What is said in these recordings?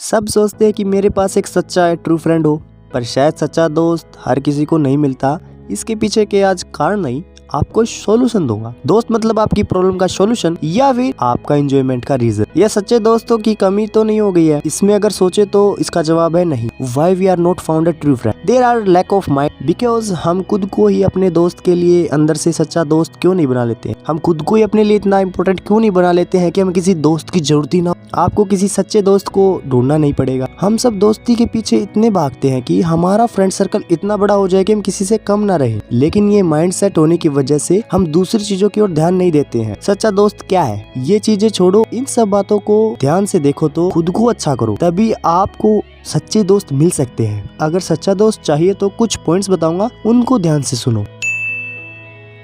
सब सोचते हैं कि मेरे पास एक सच्चा ट्रू फ्रेंड हो, पर शायद सच्चा दोस्त हर किसी को नहीं मिलता। इसके पीछे के आज कारण नहीं, आपको सॉल्यूशन दूंगा। दोस्त मतलब आपकी प्रॉब्लम का सॉल्यूशन या फिर आपका एंजॉयमेंट का रीजन। यह सच्चे दोस्तों की कमी तो नहीं हो गई है, इसमें अगर सोचे तो इसका जवाब है नहीं। Why we are not found a true friend? There are lack of mind because हम खुद को ही अपने दोस्त के लिए अंदर से सच्चा दोस्त क्यों नहीं बना लेते हैं? हम खुद को ही अपने लिए इतना इम्पोर्टेंट क्यों नहीं बना लेते हैं कि हमें किसी दोस्त की जरूरत ही ना हो? आपको किसी सच्चे दोस्त को ढूंढना नहीं पड़ेगा। हम सब दोस्ती के पीछे इतने भागते हैं कि हमारा फ्रेंड सर्कल इतना बड़ा हो जाए कि हम किसी से कम ना रहे, लेकिन ये माइंडसेट होने की वजह से हम दूसरी चीजों की ओर ध्यान नहीं देते हैं। सच्चा दोस्त क्या है ये चीजें छोड़ो, इन सब बातों को ध्यान से देखो तो खुद को अच्छा करो, तभी आपको सच्चे दोस्त मिल सकते हैं। अगर सच्चा दोस्त चाहिए तो कुछ पॉइंट्स बताऊंगा, उनको ध्यान से सुनो।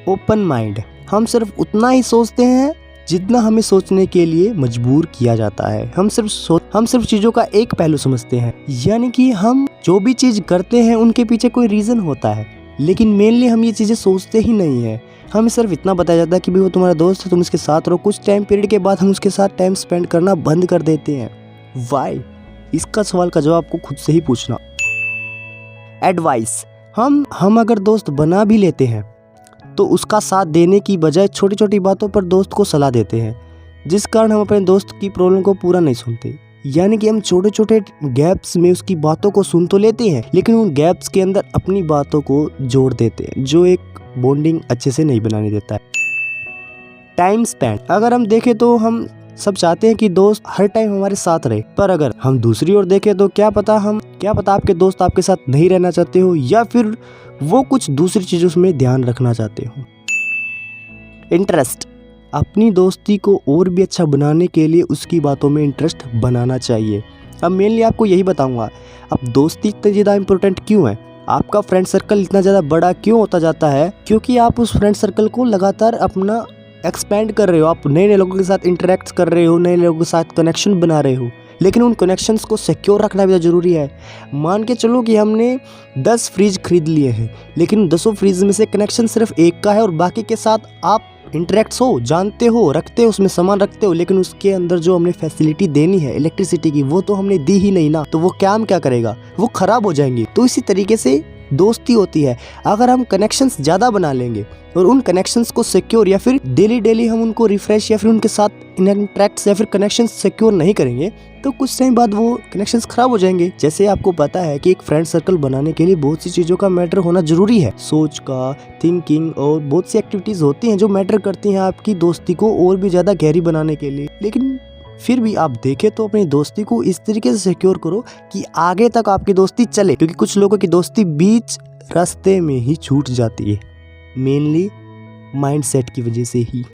ओपन माइंड, हम सिर्फ उतना ही सोचते हैं जितना हमें सोचने के लिए मजबूर किया जाता है। हम सिर्फ चीजों का एक पहलू समझते हैं, यानी कि हम जो भी चीज करते हैं उनके पीछे कोई रीजन होता है, लेकिन मेनली हम ये चीजें सोचते ही नहीं है। हमें सिर्फ इतना बताया जाता है कि भाई वो तुम्हारा दोस्त है, तुम इसके साथ रहो। कुछ टाइम पीरियड के बाद हम उसके साथ टाइम स्पेंड करना बंद कर देते हैं। वाई? इसका सवाल का जवाब आपको खुद से ही पूछना। एडवाइस, हम अगर दोस्त बना भी लेते हैं तो उसका साथ देने की बजाय छोटी छोटी बातों पर दोस्त को सलाह देते हैं, जिस कारण हम अपने दोस्त की प्रॉब्लम को पूरा नहीं सुनते। यानी कि हम छोटे छोटे गैप्स में उसकी बातों को सुन तो लेते हैं, लेकिन उन गैप्स के अंदर अपनी बातों को जोड़ देते हैं, जो एक बॉन्डिंग अच्छे से नहीं बनाने देता है। टाइम स्पेंड, अगर हम देखें तो हम सब चाहते हैं कि दोस्त हर टाइम हमारे साथ रहे, पर अगर हम दूसरी ओर देखें तो क्या पता आपके दोस्त आपके साथ नहीं रहना चाहते हो, या फिर वो कुछ दूसरी चीजों में ध्यान रखना चाहते हो। इंटरेस्ट, अपनी दोस्ती को और भी अच्छा बनाने के लिए उसकी बातों में इंटरेस्ट बनाना चाहिए। अब मेनली आपको यही बताऊंगा, अब दोस्ती इतनी ज़्यादा इंपॉर्टेंट क्यों है, आपका फ्रेंड सर्कल इतना ज़्यादा बड़ा क्यों होता जाता है, क्योंकि आप उस फ्रेंड सर्कल को लगातार अपना एक्सपेंड कर रहे हो। आप नए नए लोगों के साथ इंटरेक्ट कर रहे हो, नए लोगों के साथ कनेक्शन बना रहे हो, लेकिन उन कनेक्शंस को सिक्योर रखना भी ज़रूरी है। मान के चलो कि हमने 10 फ्रिज खरीद लिए हैं, लेकिन 10 फ्रिज में से कनेक्शन सिर्फ एक का है और बाकी के साथ आप इंटरेक्ट्स हो, जानते हो, रखते हो, उसमें सामान रखते हो, लेकिन उसके अंदर जो हमने फैसिलिटी देनी है इलेक्ट्रिसिटी की, वो तो हमने दी ही नहीं ना, तो वो काम क्या करेगा, वो खराब हो जाएंगे। तो इसी तरीके से दोस्ती होती है। अगर हम कनेक्शंस ज़्यादा बना लेंगे और उन कनेक्शंस को सिक्योर या फिर डेली हम उनको रिफ्रेश या फिर उनके साथ इंटरेक्ट्स या फिर कनेक्शंस सिक्योर नहीं करेंगे, तो कुछ टाइम बाद वो कनेक्शंस खराब हो जाएंगे। जैसे आपको पता है कि एक फ्रेंड सर्कल बनाने के लिए बहुत सी चीज़ों का मैटर होना जरूरी है, सोच का, थिंकिंग, और बहुत सी एक्टिविटीज़ होती हैं जो मैटर करती हैं आपकी दोस्ती को और भी ज़्यादा गहरी बनाने के लिए। लेकिन फिर भी आप देखें तो अपनी दोस्ती को इस तरीके से सिक्योर करो कि आगे तक आपकी दोस्ती चले, क्योंकि कुछ लोगों की दोस्ती बीच रास्ते में ही छूट जाती है, मेनली माइंडसेट की वजह से ही।